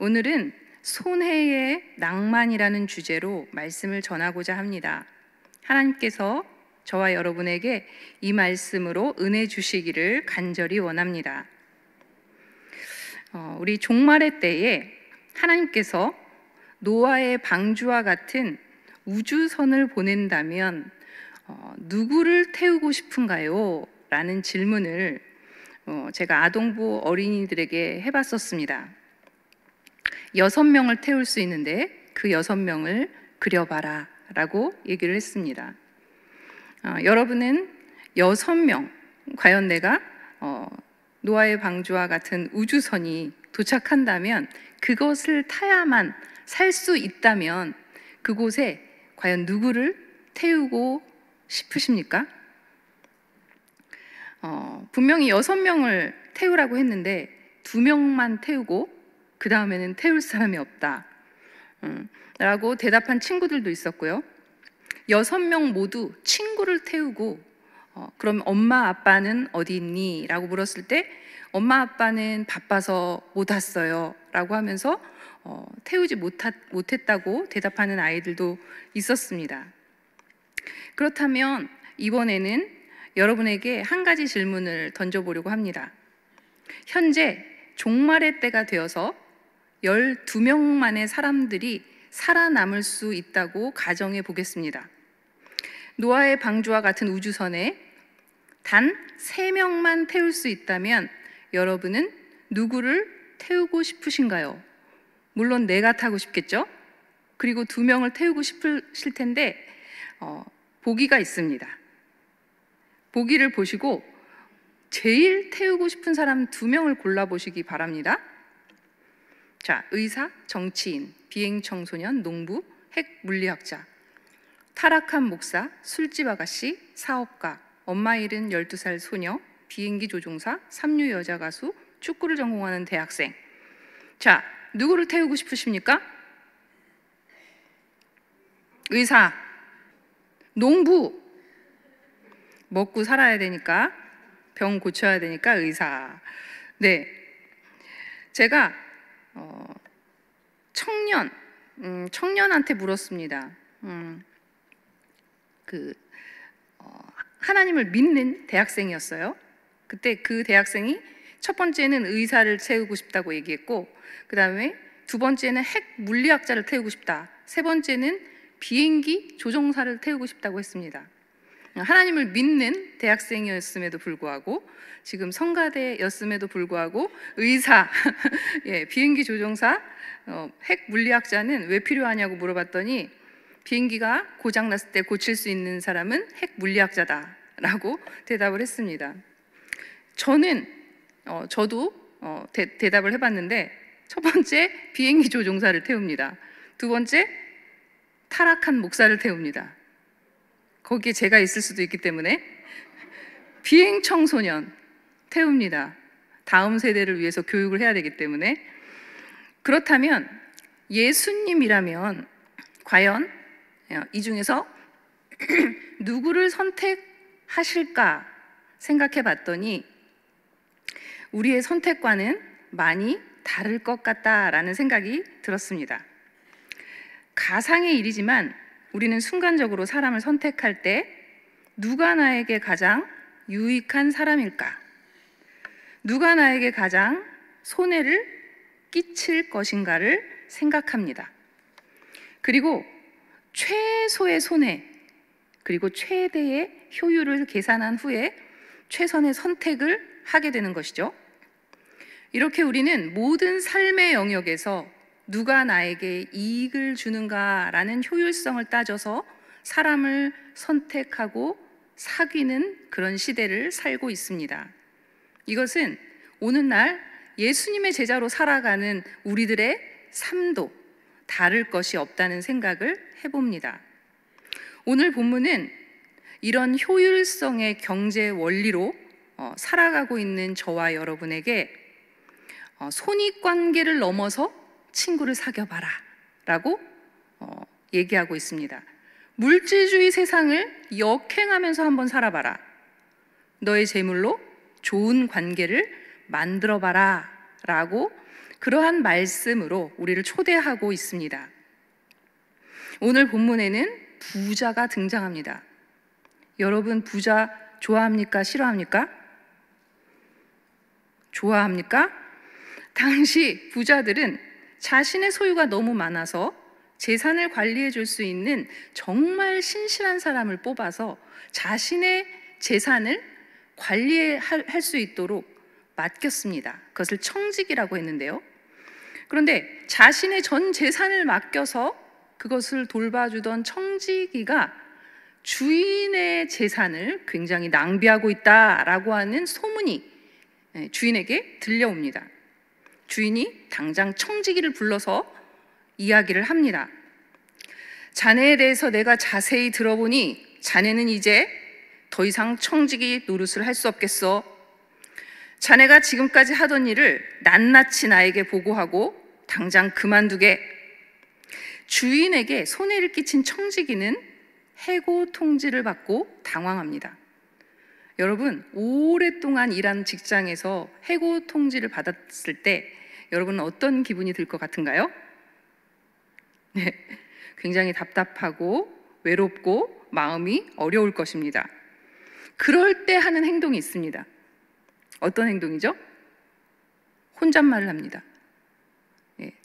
오늘은 손해의 낭만이라는 주제로 말씀을 전하고자 합니다. 하나님께서 저와 여러분에게 이 말씀으로 은혜 주시기를 간절히 원합니다. 우리 종말의 때에 하나님께서 노아의 방주와 같은 우주선을 보낸다면 누구를 태우고 싶은가요? 라는 질문을 제가 아동부 어린이들에게 해봤었습니다. 6명을 태울 수 있는데 그 6명을 그려봐라 라고 얘기를 했습니다. 여러분은 6명, 과연 내가 노아의 방주와 같은 우주선이 도착한다면 그것을 타야만 살 수 있다면 그곳에 과연 누구를 태우고 싶으십니까? 분명히 6명을 태우라고 했는데 2명만 태우고 그 다음에는 태울 사람이 없다 라고 대답한 친구들도 있었고요. 6명 모두 친구를 태우고 그럼 엄마 아빠는 어디 있니? 라고 물었을 때 엄마 아빠는 바빠서 못 왔어요 라고 하면서 태우지 못했다고 대답하는 아이들도 있었습니다. 그렇다면 이번에는 여러분에게 한 가지 질문을 던져보려고 합니다. 현재 종말의 때가 되어서 12명만의 사람들이 살아남을 수 있다고 가정해 보겠습니다. 노아의 방주와 같은 우주선에 단 3명만 태울 수 있다면 여러분은 누구를 태우고 싶으신가요? 물론 내가 타고 싶겠죠? 그리고 2명을 태우고 싶으실 텐데 보기가 있습니다. 보기를 보시고 제일 태우고 싶은 사람 2명을 골라보시기 바랍니다. 자, 의사, 정치인, 비행청소년, 농부, 핵물리학자, 타락한 목사, 술집 아가씨, 사업가, 엄마 잃은 12살 소녀, 비행기 조종사, 삼류 여자 가수, 축구를 전공하는 대학생. 자, 누구를 태우고 싶으십니까? 의사, 농부, 먹고 살아야 되니까, 병 고쳐야 되니까 의사. 네, 제가 청년한테 물었습니다. 하나님을 믿는 대학생이었어요. 그때 그 대학생이 첫 번째는 의사를 태우고 싶다고 얘기했고, 그 다음에 2번째는 핵 물리학자를 태우고 싶다, 3번째는 비행기 조종사를 태우고 싶다고 했습니다. 하나님을 믿는 대학생이었음에도 불구하고, 지금 성가대였음에도 불구하고 의사, 예, 비행기 조종사, 핵 물리학자는 왜 필요하냐고 물어봤더니 비행기가 고장났을 때 고칠 수 있는 사람은 핵 물리학자다 라고 대답을 했습니다. 저도 대답을 해봤는데 첫 번째 비행기 조종사를 태웁니다. 2번째 타락한 목사를 태웁니다. 거기에 제가 있을 수도 있기 때문에 비행 청소년 태웁니다. 다음 세대를 위해서 교육을 해야 되기 때문에. 그렇다면 예수님이라면 과연 이 중에서 누구를 선택하실까 생각해 봤더니 우리의 선택과는 많이 다를 것 같다라는 생각이 들었습니다. 가상의 일이지만 우리는 순간적으로 사람을 선택할 때 누가 나에게 가장 유익한 사람일까? 누가 나에게 가장 손해를 끼칠 것인가를 생각합니다. 그리고 최소의 손해, 그리고 최대의 효율을 계산한 후에 최선의 선택을 하게 되는 것이죠. 이렇게 우리는 모든 삶의 영역에서 누가 나에게 이익을 주는가라는 효율성을 따져서 사람을 선택하고 사귀는 그런 시대를 살고 있습니다. 이것은 오늘날 예수님의 제자로 살아가는 우리들의 삶도 다를 것이 없다는 생각을 해봅니다. 오늘 본문은 이런 효율성의 경제 원리로 살아가고 있는 저와 여러분에게 손익관계를 넘어서 친구를 사귀어봐라 라고 얘기하고 있습니다. 물질주의 세상을 역행하면서 한번 살아봐라. 너의 재물로 좋은 관계를 만들어봐라 라고 그러한 말씀으로 우리를 초대하고 있습니다. 오늘 본문에는 부자가 등장합니다. 여러분 부자 좋아합니까? 싫어합니까? 좋아합니까? 당시 부자들은 자신의 소유가 너무 많아서 재산을 관리해 줄 수 있는 정말 신실한 사람을 뽑아서 자신의 재산을 관리할 수 있도록 맡겼습니다. 그것을 청직이라고 했는데요. 그런데 자신의 전 재산을 맡겨서 그것을 돌봐주던 청지기가 주인의 재산을 굉장히 낭비하고 있다라고 하는 소문이 주인에게 들려옵니다. 주인이 당장 청지기를 불러서 이야기를 합니다. 자네에 대해서 내가 자세히 들어보니 자네는 이제 더 이상 청지기 노릇을 할 수 없겠어. 자네가 지금까지 하던 일을 낱낱이 나에게 보고하고 당장 그만두게. 주인에게 손해를 끼친 청지기는 해고 통지를 받고 당황합니다. 여러분, 오랫동안 일한 직장에서 해고 통지를 받았을 때 여러분은 어떤 기분이 들 것 같은가요? 네, 굉장히 답답하고 외롭고 마음이 어려울 것입니다. 그럴 때 하는 행동이 있습니다. 어떤 행동이죠? 혼잣말을 합니다.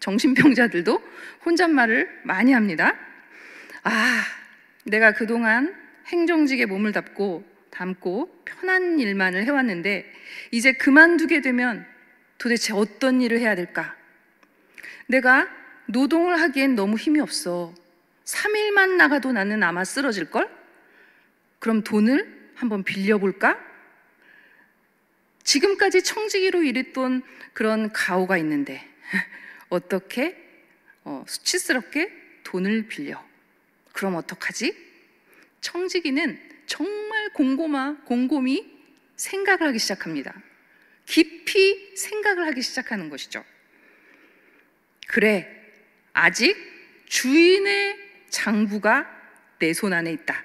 정신병자들도 혼잣말을 많이 합니다. 내가 그동안 행정직에 몸을 담고 편한 일만을 해왔는데 이제 그만두게 되면 도대체 어떤 일을 해야 될까? 내가 노동을 하기엔 너무 힘이 없어. 3일만 나가도 나는 아마 쓰러질걸? 그럼 돈을 한번 빌려볼까? 지금까지 청지기로 일했던 그런 가오가 있는데 어떻게 수치스럽게 돈을 빌려? 그럼 어떡하지? 청지기는 정말 곰곰이 생각을 하기 시작합니다. 깊이 생각을 하기 시작하는 것이죠. 그래, 아직 주인의 장부가 내 손 안에 있다.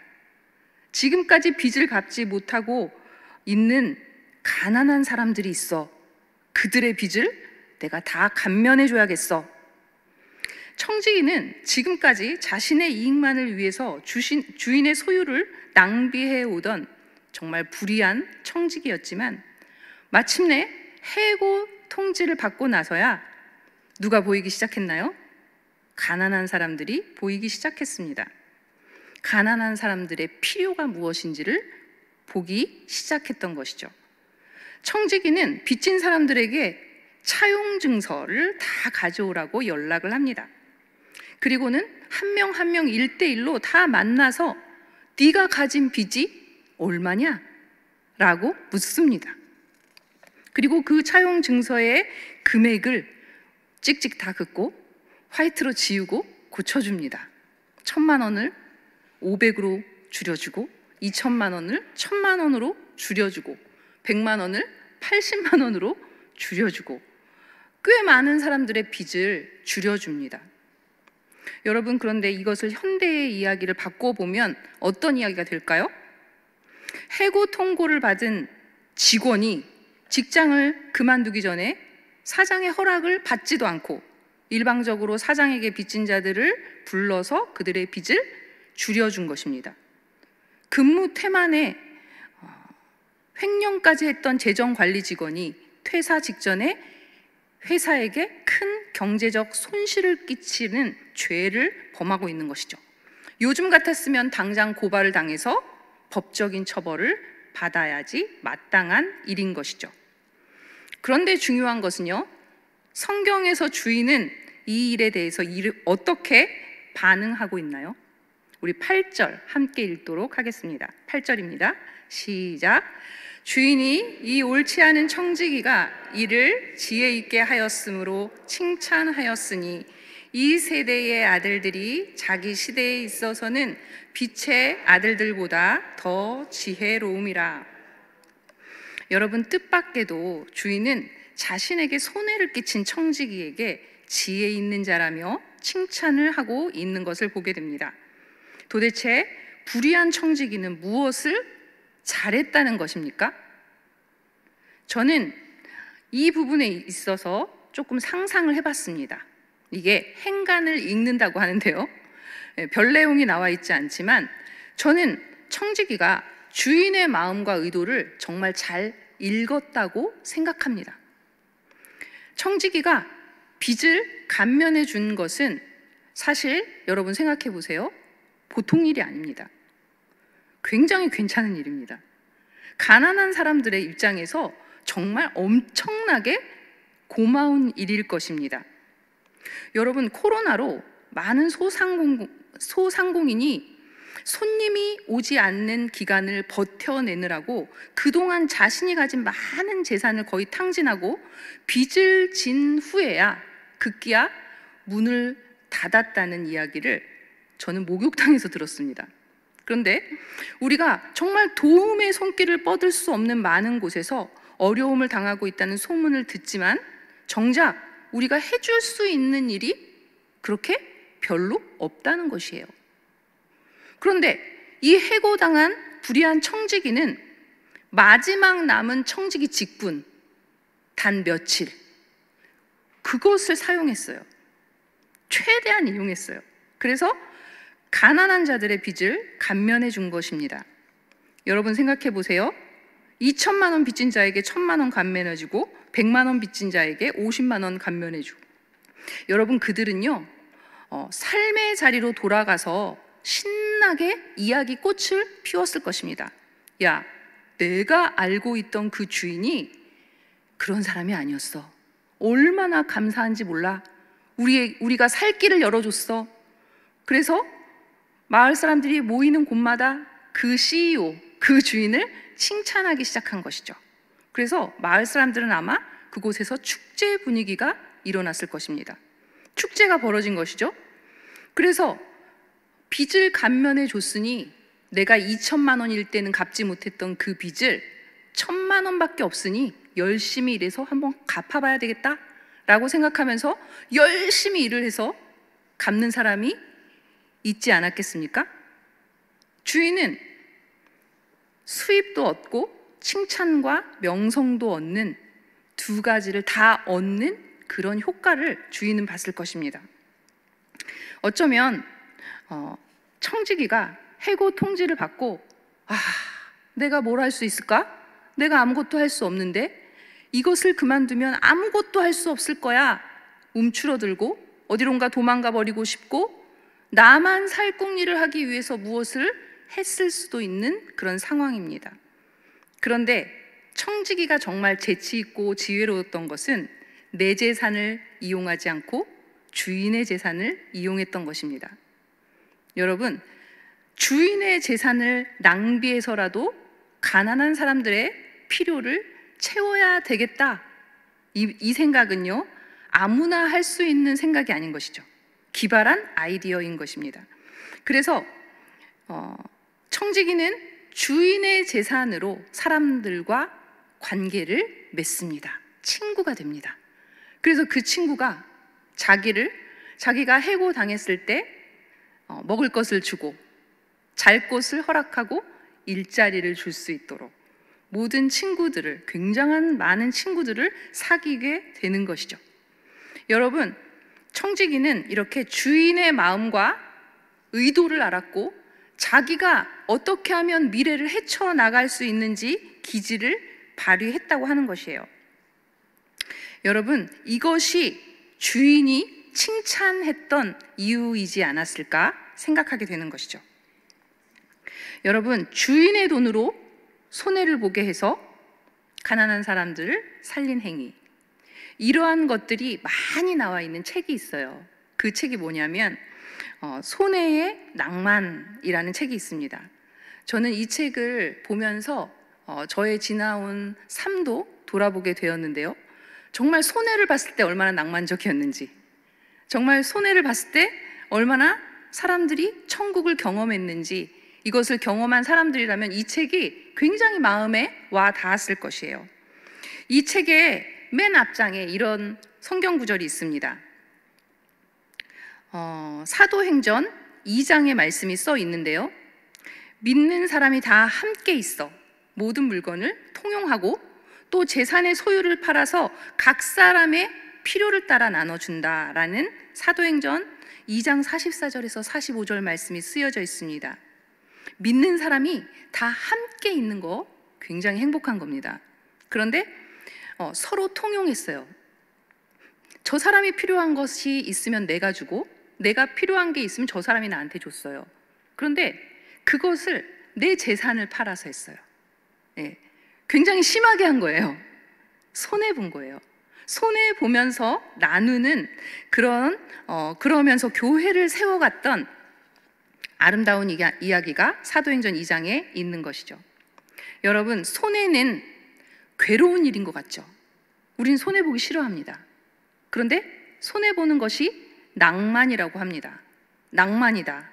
지금까지 빚을 갚지 못하고 있는 가난한 사람들이 있어. 그들의 빚을 내가 다 감면해 줘야겠어. 청지기는 지금까지 자신의 이익만을 위해서 주인의 소유를 낭비해 오던 정말 불의한 청지기였지만 마침내 해고 통지를 받고 나서야 누가 보이기 시작했나요? 가난한 사람들이 보이기 시작했습니다. 가난한 사람들의 필요가 무엇인지를 보기 시작했던 것이죠. 청지기는 빚진 사람들에게 차용 증서를 다 가져오라고 연락을 합니다. 그리고는 한 명 한 명 1대1로 다 만나서 네가 가진 빚이 얼마냐? 라고 묻습니다. 그리고 그 차용 증서의 금액을 찍찍 다 긋고 화이트로 지우고 고쳐줍니다. 1,000만 원을 500으로 줄여주고 2,000만 원을 1,000만 원으로 줄여주고 100만 원을 80만 원으로 줄여주고 꽤 많은 사람들의 빚을 줄여줍니다. 여러분, 그런데 이것을 현대의 이야기를 바꿔보면 어떤 이야기가 될까요? 해고 통고를 받은 직원이 직장을 그만두기 전에 사장의 허락을 받지도 않고 일방적으로 사장에게 빚진 자들을 불러서 그들의 빚을 줄여준 것입니다. 근무 태만에 횡령까지 했던 재정관리 직원이 퇴사 직전에 회사에게 큰 경제적 손실을 끼치는 죄를 범하고 있는 것이죠. 요즘 같았으면 당장 고발을 당해서 법적인 처벌을 받아야지 마땅한 일인 것이죠. 그런데 중요한 것은요, 성경에서 주인은 이 일에 대해서 어떻게 반응하고 있나요? 우리 8절 함께 읽도록 하겠습니다. 8절입니다. 시작. 주인이 이 옳지 않은 청지기가 이를 지혜 있게 하였으므로 칭찬하였으니 이 세대의 아들들이 자기 시대에 있어서는 빛의 아들들보다 더 지혜로움이라. 여러분, 뜻밖에도 주인은 자신에게 손해를 끼친 청지기에게 지혜 있는 자라며 칭찬을 하고 있는 것을 보게 됩니다. 도대체 불의한 청지기는 무엇을 잘했다는 것입니까? 저는 이 부분에 있어서 조금 상상을 해봤습니다. 이게 행간을 읽는다고 하는데요. 별 내용이 나와 있지 않지만 저는 청지기가 주인의 마음과 의도를 정말 잘 읽었다고 생각합니다. 청지기가 빚을 감면해 준 것은 사실 여러분 생각해 보세요. 보통 일이 아닙니다. 굉장히 괜찮은 일입니다. 가난한 사람들의 입장에서 정말 엄청나게 고마운 일일 것입니다. 여러분, 코로나로 많은 소상공인이 손님이 오지 않는 기간을 버텨내느라고 그동안 자신이 가진 많은 재산을 거의 탕진하고 빚을 진 후에야 급기야 문을 닫았다는 이야기를 저는 목욕탕에서 들었습니다. 그런데 우리가 정말 도움의 손길을 뻗을 수 없는 많은 곳에서 어려움을 당하고 있다는 소문을 듣지만 정작 우리가 해줄 수 있는 일이 그렇게 별로 없다는 것이에요. 그런데 이 해고당한 불의한 청지기는 마지막 남은 청지기 직분 단 며칠 그것을 사용했어요. 최대한 이용했어요. 그래서 가난한 자들의 빚을 감면해 준 것입니다. 여러분 생각해 보세요. 2천만 원 빚진 자에게 1,000만 원 감면해 주고 100만 원 빚진 자에게 50만 원 감면해 주고, 여러분 그들은요 삶의 자리로 돌아가서 신나게 이야기 꽃을 피웠을 것입니다. 야, 내가 알고 있던 그 주인이 그런 사람이 아니었어. 얼마나 감사한지 몰라. 우리가 살 길을 열어줬어. 그래서 마을 사람들이 모이는 곳마다 그 CEO, 그 주인을 칭찬하기 시작한 것이죠. 그래서 마을 사람들은 아마 그곳에서 축제 분위기가 일어났을 것입니다. 축제가 벌어진 것이죠. 그래서 빚을 감면해 줬으니 내가 2천만 원일 때는 갚지 못했던 그 빚을 1,000만 원밖에 없으니 열심히 일해서 한번 갚아봐야 되겠다 라고 생각하면서 열심히 일을 해서 갚는 사람이 있지 않았겠습니까? 주인은 수입도 얻고 칭찬과 명성도 얻는 두 가지를 다 얻는 그런 효과를 주인은 봤을 것입니다. 어쩌면 청지기가 해고 통지를 받고 내가 뭘 할 수 있을까? 내가 아무것도 할 수 없는데 이것을 그만두면 아무것도 할 수 없을 거야. 움츠러들고 어디론가 도망가 버리고 싶고 나만 살궁리를 하기 위해서 무엇을 했을 수도 있는 그런 상황입니다. 그런데 청지기가 정말 재치 있고 지혜로웠던 것은 내 재산을 이용하지 않고 주인의 재산을 이용했던 것입니다. 여러분, 주인의 재산을 낭비해서라도 가난한 사람들의 필요를 채워야 되겠다. 이 생각은요, 아무나 할 수 있는 생각이 아닌 것이죠. 기발한 아이디어인 것입니다. 그래서 청지기는 주인의 재산으로 사람들과 관계를 맺습니다. 친구가 됩니다. 그래서 그 친구가 자기가 해고당했을 때 먹을 것을 주고 잘 곳을 허락하고 일자리를 줄 수 있도록 모든 친구들을, 굉장한 많은 친구들을 사귀게 되는 것이죠. 여러분, 청지기는 이렇게 주인의 마음과 의도를 알았고 자기가 어떻게 하면 미래를 헤쳐나갈 수 있는지 기지를 발휘했다고 하는 것이에요. 여러분, 이것이 주인이 칭찬했던 이유이지 않았을까 생각하게 되는 것이죠. 여러분, 주인의 돈으로 손해를 보게 해서 가난한 사람들을 살린 행위, 이러한 것들이 많이 나와 있는 책이 있어요. 그 책이 뭐냐면 손해의 낭만이라는 책이 있습니다. 저는 이 책을 보면서 저의 지나온 삶도 돌아보게 되었는데요. 정말 손해를 봤을 때 얼마나 낭만적이었는지, 정말 손해를 봤을 때 얼마나 사람들이 천국을 경험했는지, 이것을 경험한 사람들이라면 이 책이 굉장히 마음에 와 닿았을 것이에요. 이 책의 맨 앞장에 이런 성경 구절이 있습니다. 사도행전 2장의 말씀이 써 있는데요. 믿는 사람이 다 함께 있어 모든 물건을 통용하고 또 재산의 소유를 팔아서 각 사람의 필요를 따라 나눠준다라는 사도행전 2장 44절에서 45절 말씀이 쓰여져 있습니다. 믿는 사람이 다 함께 있는 거 굉장히 행복한 겁니다. 그런데 서로 통용했어요. 저 사람이 필요한 것이 있으면 내가 주고, 내가 필요한 게 있으면 저 사람이 나한테 줬어요. 그런데 그것을 내 재산을 팔아서 했어요. 예, 굉장히 심하게 한 거예요. 손해본 거예요. 손해보면서 나누는 그러면서 교회를 세워갔던 아름다운 이야기가 사도행전 2장에 있는 것이죠. 여러분, 손해는 괴로운 일인 것 같죠? 우린 손해보기 싫어합니다. 그런데 손해보는 것이 낭만이라고 합니다. 낭만이다.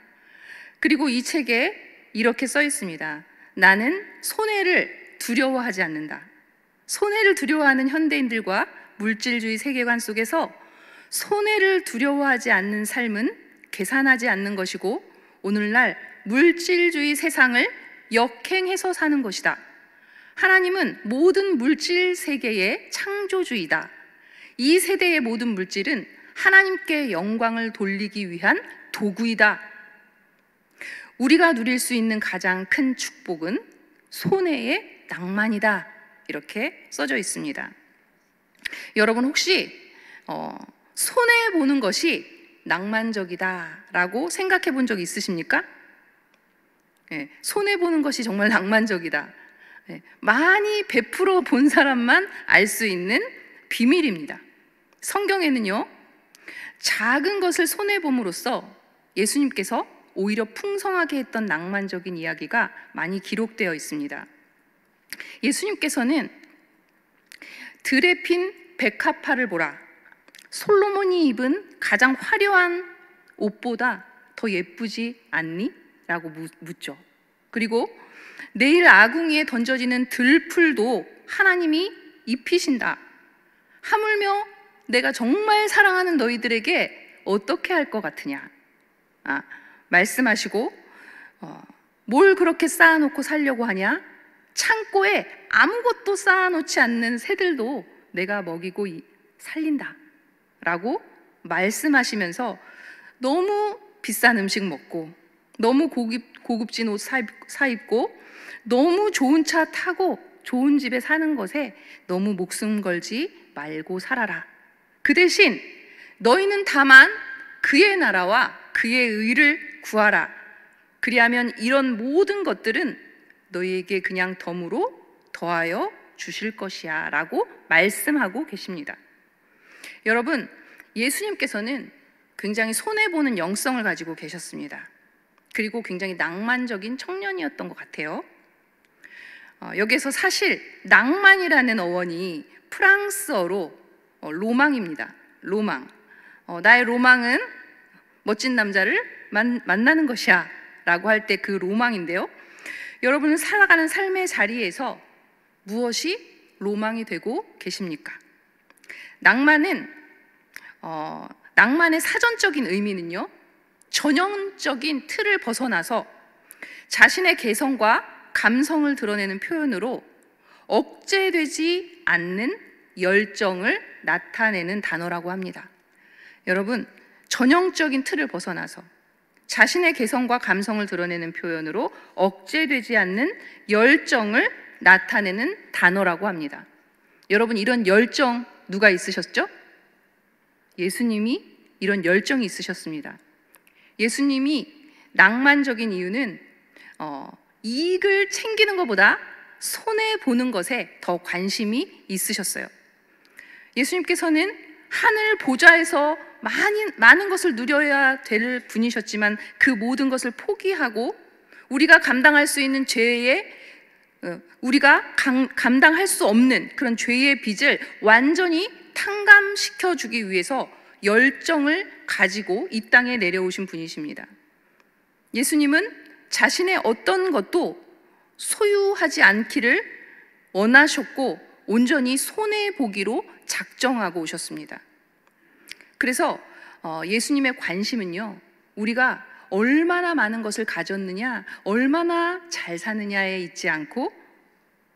그리고 이 책에 이렇게 써 있습니다. 나는 손해를 두려워하지 않는다. 손해를 두려워하는 현대인들과 물질주의 세계관 속에서 손해를 두려워하지 않는 삶은 계산하지 않는 것이고, 오늘날 물질주의 세상을 역행해서 사는 것이다. 하나님은 모든 물질 세계의 창조주이다. 이 세대의 모든 물질은 하나님께 영광을 돌리기 위한 도구이다. 우리가 누릴 수 있는 가장 큰 축복은 손해의 낭만이다. 이렇게 써져 있습니다. 여러분, 혹시 손해보는 것이 낭만적이다라고 생각해 본 적 있으십니까? 예, 손해보는 것이 정말 낭만적이다. 예, 많이 베풀어 본 사람만 알 수 있는 비밀입니다. 성경에는요, 작은 것을 손해봄으로써 예수님께서 오히려 풍성하게 했던 낭만적인 이야기가 많이 기록되어 있습니다. 예수님께서는 들에 핀 백합화를 보라, 솔로몬이 입은 가장 화려한 옷보다 더 예쁘지 않니? 라고 묻죠. 그리고 내일 아궁이에 던져지는 들풀도 하나님이 입히신다. 하물며 내가 정말 사랑하는 너희들에게 어떻게 할 것 같으냐? 말씀하시고, 뭘 그렇게 쌓아놓고 살려고 하냐? 창고에 아무것도 쌓아놓지 않는 새들도 내가 먹이고 살린다 라고 말씀하시면서 너무 비싼 음식 먹고, 너무 고급진 옷 사입고, 너무 좋은 차 타고 좋은 집에 사는 것에 너무 목숨 걸지 말고 살아라. 그 대신 너희는 다만 그의 나라와 그의 의를 구하라. 그리하면 이런 모든 것들은 너희에게 그냥 덤으로 더하여 주실 것이야 라고 말씀하고 계십니다. 여러분, 예수님께서는 굉장히 손해보는 영성을 가지고 계셨습니다. 그리고 굉장히 낭만적인 청년이었던 것 같아요. 여기에서 사실 낭만이라는 어원이 프랑스어로 로망입니다. 로망. 나의 로망은 멋진 남자를 만나는 것이야 라고 할 때 그 로망인데요, 여러분은 살아가는 삶의 자리에서 무엇이 로망이 되고 계십니까? 낭만의 사전적인 의미는요, 전형적인 틀을 벗어나서 자신의 개성과 감성을 드러내는 표현으로 억제되지 않는 열정을 나타내는 단어라고 합니다. 여러분, 전형적인 틀을 벗어나서 자신의 개성과 감성을 드러내는 표현으로 억제되지 않는 열정을 나타내는 단어라고 합니다. 여러분, 이런 열정 누가 있으셨죠? 예수님이 이런 열정이 있으셨습니다. 예수님이 낭만적인 이유는 이익을 챙기는 것보다 손해보는 것에 더 관심이 있으셨어요. 예수님께서는 하늘 보좌에서 많은 것을 누려야 될 분이셨지만 그 모든 것을 포기하고 우리가 감당할 수 있는 우리가 감당할 수 없는 그런 죄의 빚을 완전히 탕감시켜 주기 위해서 열정을 가지고 이 땅에 내려오신 분이십니다. 예수님은 자신의 어떤 것도 소유하지 않기를 원하셨고 온전히 손해보기로 작정하고 오셨습니다. 그래서 예수님의 관심은요, 우리가 얼마나 많은 것을 가졌느냐, 얼마나 잘 사느냐에 있지 않고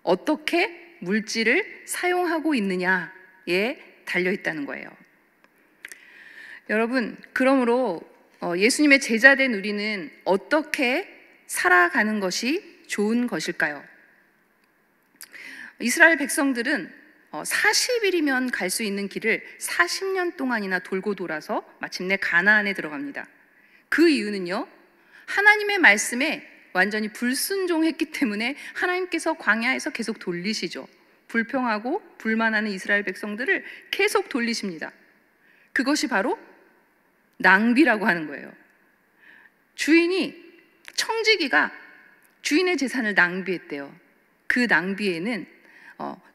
어떻게 물질을 사용하고 있느냐에 달려 있다는 거예요. 여러분, 그러므로 예수님의 제자된 우리는 어떻게 살아가는 것이 좋은 것일까요? 이스라엘 백성들은 40일이면 갈 수 있는 길을 40년 동안이나 돌고 돌아서 마침내 가나안에 들어갑니다. 그 이유는요, 하나님의 말씀에 완전히 불순종했기 때문에 하나님께서 광야에서 계속 돌리시죠. 불평하고 불만하는 이스라엘 백성들을 계속 돌리십니다. 그것이 바로 낭비라고 하는 거예요. 청지기가 주인의 재산을 낭비했대요. 그 낭비에는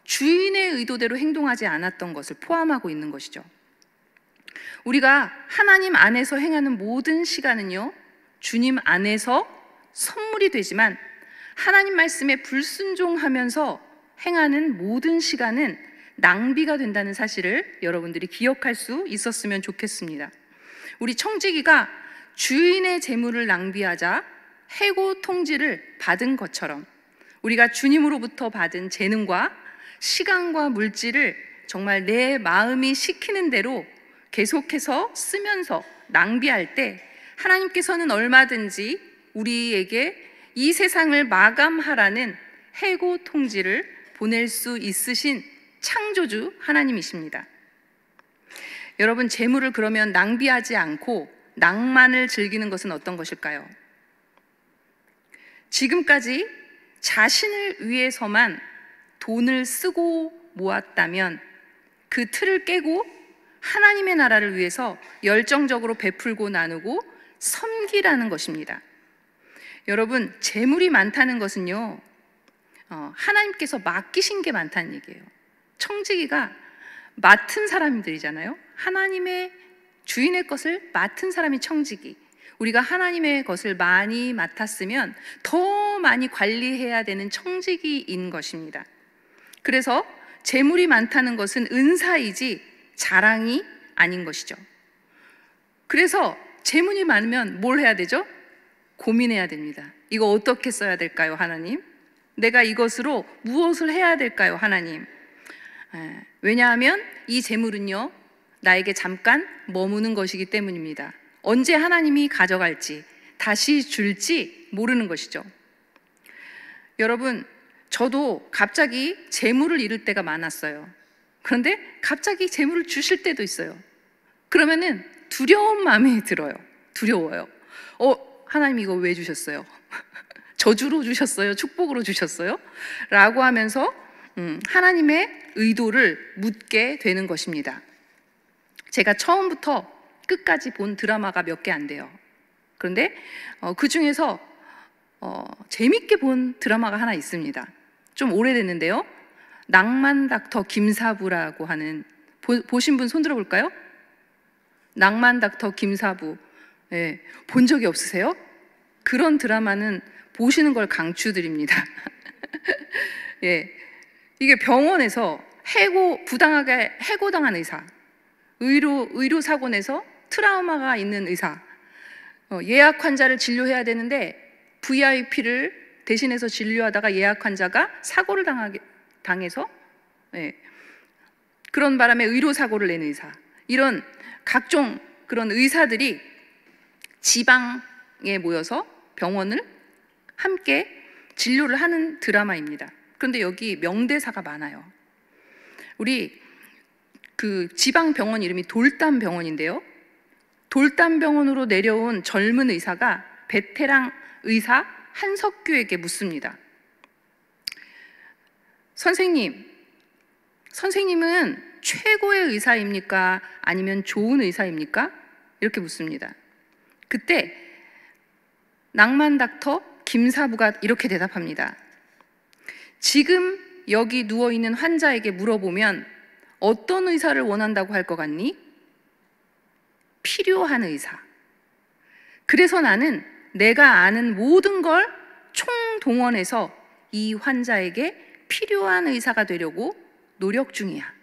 주인의 의도대로 행동하지 않았던 것을 포함하고 있는 것이죠. 우리가 하나님 안에서 행하는 모든 시간은요, 주님 안에서 선물이 되지만 하나님 말씀에 불순종하면서 행하는 모든 시간은 낭비가 된다는 사실을 여러분들이 기억할 수 있었으면 좋겠습니다. 우리 청지기가 주인의 재물을 낭비하자 해고 통지를 받은 것처럼 우리가 주님으로부터 받은 재능과 시간과 물질을 정말 내 마음이 시키는 대로 계속해서 쓰면서 낭비할 때 하나님께서는 얼마든지 우리에게 이 세상을 마감하라는 해고 통지를 보낼 수 있으신 창조주 하나님이십니다. 여러분, 재물을 그러면 낭비하지 않고 낭만을 즐기는 것은 어떤 것일까요? 지금까지 자신을 위해서만 돈을 쓰고 모았다면 그 틀을 깨고 하나님의 나라를 위해서 열정적으로 베풀고 나누고 섬기라는 것입니다. 여러분, 재물이 많다는 것은요, 하나님께서 맡기신 게 많다는 얘기예요. 청지기가 맡은 사람들이잖아요. 하나님의 주인의 것을 맡은 사람이 청지기. 우리가 하나님의 것을 많이 맡았으면 더 많이 관리해야 되는 청지기인 것입니다. 그래서 재물이 많다는 것은 은사이지 자랑이 아닌 것이죠. 그래서 재물이 많으면 뭘 해야 되죠? 고민해야 됩니다. 이거 어떻게 써야 될까요, 하나님? 내가 이것으로 무엇을 해야 될까요, 하나님? 왜냐하면 이 재물은요, 나에게 잠깐 머무는 것이기 때문입니다. 언제 하나님이 가져갈지, 다시 줄지 모르는 것이죠. 여러분, 저도 갑자기 재물을 잃을 때가 많았어요. 그런데 갑자기 재물을 주실 때도 있어요. 그러면은 두려운 마음이 들어요. 두려워요. 하나님 이거 왜 주셨어요? 저주로 주셨어요? 축복으로 주셨어요? 라고 하면서 하나님의 의도를 묻게 되는 것입니다. 제가 처음부터 끝까지 본 드라마가 몇 개 안 돼요. 그런데 그 중에서 재밌게 본 드라마가 하나 있습니다. 좀 오래됐는데요. 낭만 닥터 김사부라고 하는, 보신 분 손 들어볼까요? 낭만 닥터 김사부. 네, 본 적이 없으세요? 그런 드라마는 보시는 걸 강추드립니다. 예, 이게 병원에서 부당하게 해고당한 의사, 의료사고 내서 트라우마가 있는 의사, 예약 환자를 진료해야 되는데 VIP를 대신해서 진료하다가 예약 환자가 사고를 당해서 그런 바람에 의료사고를 낸 의사, 이런 각종 그런 의사들이 지방에 모여서 병원을 함께 진료를 하는 드라마입니다. 그런데 여기 명대사가 많아요. 우리 그 지방 병원 이름이 돌담병원인데요. 돌담병원으로 내려온 젊은 의사가 베테랑 의사 한석규에게 묻습니다. 선생님은 최고의 의사입니까? 아니면 좋은 의사입니까? 이렇게 묻습니다. 그때 낭만 닥터 김사부가 이렇게 대답합니다. 지금 여기 누워있는 환자에게 물어보면 어떤 의사를 원한다고 할 것 같니? 필요한 의사. 그래서 나는 내가 아는 모든 걸 총동원해서 이 환자에게 필요한 의사가 되려고 노력 중이야.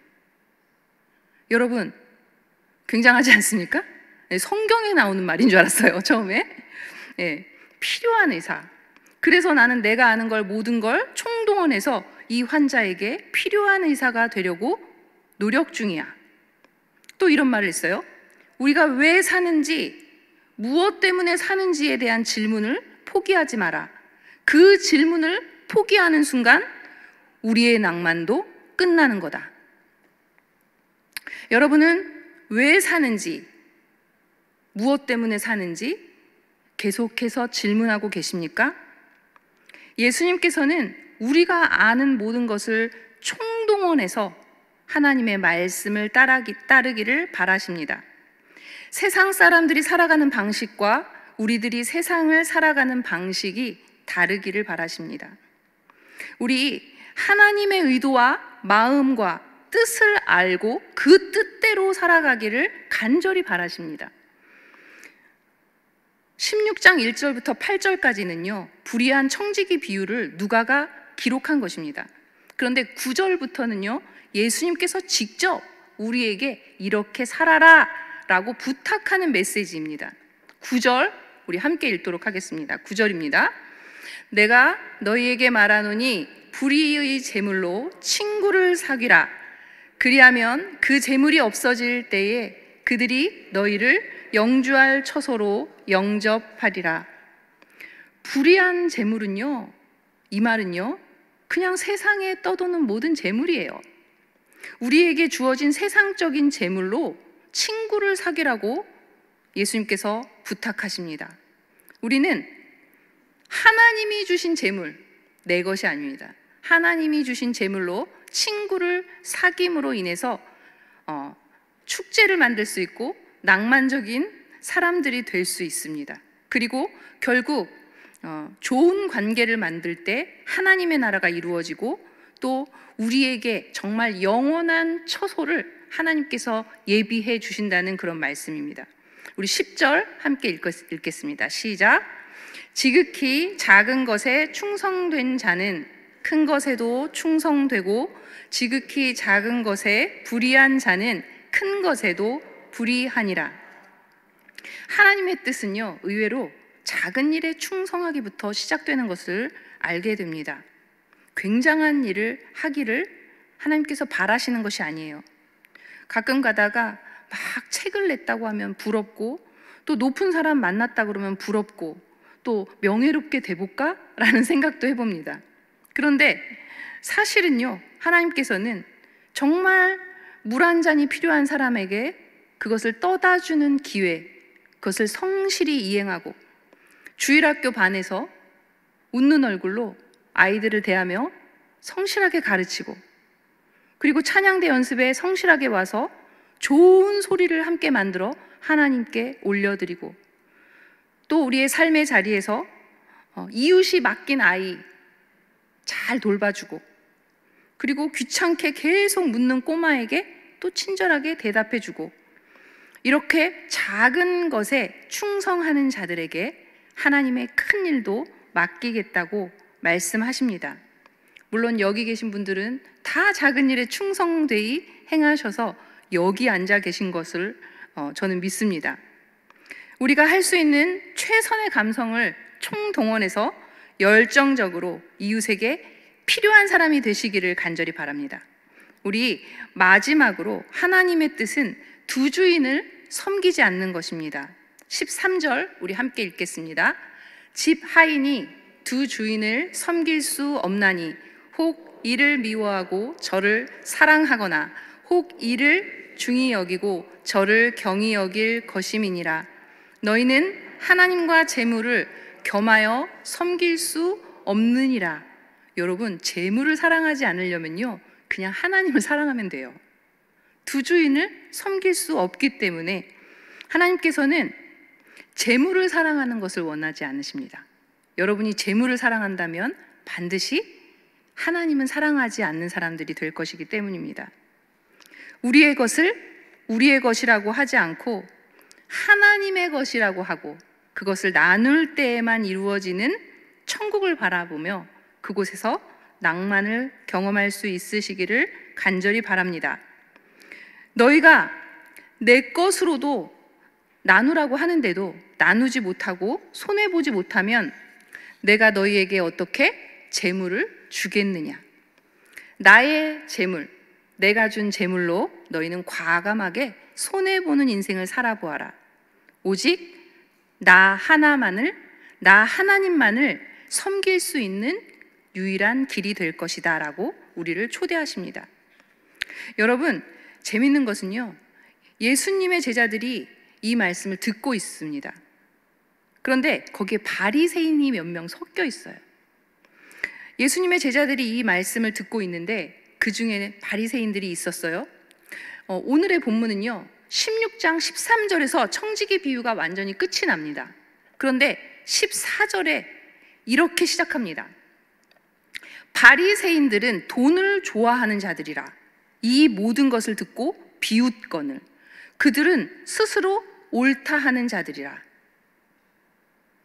여러분, 굉장하지 않습니까? 성경에 나오는 말인 줄 알았어요, 처음에. 필요한 의사. 그래서 나는 내가 아는 걸 모든 걸 총동원해서 이 환자에게 필요한 의사가 되려고 노력 중이야. 또 이런 말을 했어요. 우리가 왜 사는지, 무엇 때문에 사는지에 대한 질문을 포기하지 마라. 그 질문을 포기하는 순간 우리의 낭만도 끝나는 거다. 여러분은 왜 사는지, 무엇 때문에 사는지 계속해서 질문하고 계십니까? 예수님께서는 우리가 아는 모든 것을 총동원해서 하나님의 말씀을 따르기를 바라십니다. 세상 사람들이 살아가는 방식과 우리들이 세상을 살아가는 방식이 다르기를 바라십니다. 우리 하나님의 의도와 마음과 뜻을 알고 그 뜻대로 살아가기를 간절히 바라십니다. 16장 1절부터 8절까지는요, 불의한 청지기 비유를 누가가 기록한 것입니다. 그런데 9절부터는요, 예수님께서 직접 우리에게 이렇게 살아라 라고 부탁하는 메시지입니다. 9절 우리 함께 읽도록 하겠습니다. 9절입니다. 내가 너희에게 말하노니 불의의 재물로 친구를 사귀라. 그리하면 그 재물이 없어질 때에 그들이 너희를 영주할 처소로 영접하리라. 불의한 재물은요, 이 말은요, 그냥 세상에 떠도는 모든 재물이에요. 우리에게 주어진 세상적인 재물로 친구를 사귀라고 예수님께서 부탁하십니다. 우리는 하나님이 주신 재물, 내 것이 아닙니다. 하나님이 주신 재물로 친구를 사귐으로 인해서 축제를 만들 수 있고 낭만적인 사람들이 될 수 있습니다. 그리고 결국 좋은 관계를 만들 때 하나님의 나라가 이루어지고 또 우리에게 정말 영원한 처소를 하나님께서 예비해 주신다는 그런 말씀입니다. 우리 10절 함께 읽겠습니다. 시작. 지극히 작은 것에 충성된 자는 큰 것에도 충성되고 지극히 작은 것에 불의한 자는 큰 것에도 불의하니라. 하나님의 뜻은요, 의외로 작은 일에 충성하기부터 시작되는 것을 알게 됩니다. 굉장한 일을 하기를 하나님께서 바라시는 것이 아니에요. 가끔 가다가 막 책을 냈다고 하면 부럽고, 또 높은 사람 만났다 그러면 부럽고, 또 명예롭게 돼볼까? 라는 생각도 해봅니다. 그런데 사실은요, 하나님께서는 정말 물 한 잔이 필요한 사람에게 그것을 떠다 주는 기회, 그것을 성실히 이행하고 주일학교 반에서 웃는 얼굴로 아이들을 대하며 성실하게 가르치고, 그리고 찬양대 연습에 성실하게 와서 좋은 소리를 함께 만들어 하나님께 올려드리고, 또 우리의 삶의 자리에서 이웃이 맡긴 아이 잘 돌봐주고, 그리고 귀찮게 계속 묻는 꼬마에게 또 친절하게 대답해주고, 이렇게 작은 것에 충성하는 자들에게 하나님의 큰 일도 맡기겠다고 말씀하십니다. 물론 여기 계신 분들은 다 작은 일에 충성되이 행하셔서 여기 앉아 계신 것을 저는 믿습니다. 우리가 할 수 있는 최선의 감성을 총동원해서 열정적으로 이웃에게 필요한 사람이 되시기를 간절히 바랍니다. 우리 마지막으로 하나님의 뜻은 두 주인을 섬기지 않는 것입니다. 13절 우리 함께 읽겠습니다. 집 하인이 두 주인을 섬길 수 없나니 혹 이를 미워하고 저를 사랑하거나 혹 이를 중히 여기고 저를 경히 여길 것임이니라. 너희는 하나님과 재물을 겸하여 섬길 수 없느니라. 여러분, 재물을 사랑하지 않으려면요, 그냥 하나님을 사랑하면 돼요. 두 주인을 섬길 수 없기 때문에 하나님께서는 재물을 사랑하는 것을 원하지 않으십니다. 여러분이 재물을 사랑한다면 반드시 하나님은 사랑하지 않는 사람들이 될 것이기 때문입니다. 우리의 것을 우리의 것이라고 하지 않고 하나님의 것이라고 하고 그것을 나눌 때에만 이루어지는 천국을 바라보며 그곳에서 낭만을 경험할 수 있으시기를 간절히 바랍니다. 너희가 내 것으로도 나누라고 하는데도 나누지 못하고 손해보지 못하면 내가 너희에게 어떻게 재물을 주겠느냐. 나의 재물, 내가 준 재물로 너희는 과감하게 손해보는 인생을 살아보아라. 오직 나 하나님만을 섬길 수 있는 유일한 길이 될 것이다 라고 우리를 초대하십니다. 여러분, 재밌는 것은요, 예수님의 제자들이 이 말씀을 듣고 있습니다. 그런데 거기에 바리새인이 몇 명 섞여 있어요. 예수님의 제자들이 이 말씀을 듣고 있는데 그 중에 바리새인들이 있었어요. 오늘의 본문은요, 16장 13절에서 청지기 비유가 완전히 끝이 납니다. 그런데 14절에 이렇게 시작합니다. 바리새인들은 돈을 좋아하는 자들이라 이 모든 것을 듣고 비웃거늘 그들은 스스로 옳다 하는 자들이라.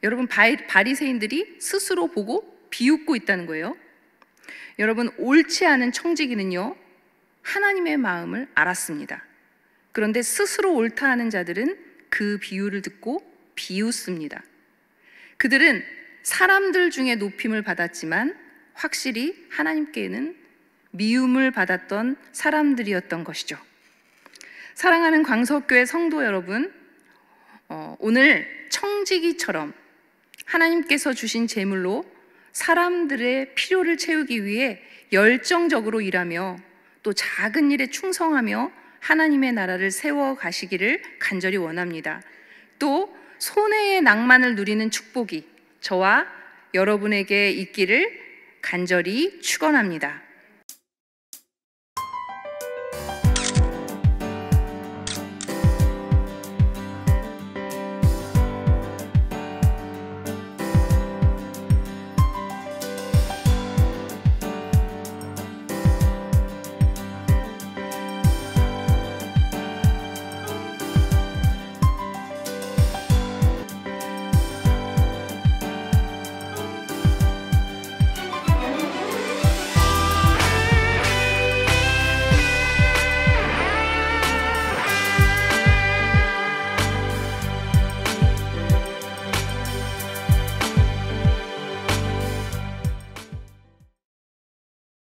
여러분, 바리새인들이 스스로 보고 비웃고 있다는 거예요. 여러분, 옳지 않은 청지기는요, 하나님의 마음을 알았습니다. 그런데 스스로 옳다 하는 자들은 그 비유를 듣고 비웃습니다. 그들은 사람들 중에 높임을 받았지만 확실히 하나님께는 미움을 받았던 사람들이었던 것이죠. 사랑하는 광석교회 성도 여러분, 오늘 청지기처럼 하나님께서 주신 재물로 사람들의 필요를 채우기 위해 열정적으로 일하며 또 작은 일에 충성하며 하나님의 나라를 세워 가시기를 간절히 원합니다. 또 손해의 낭만을 누리는 축복이 저와 여러분에게 있기를 간절히 축원합니다.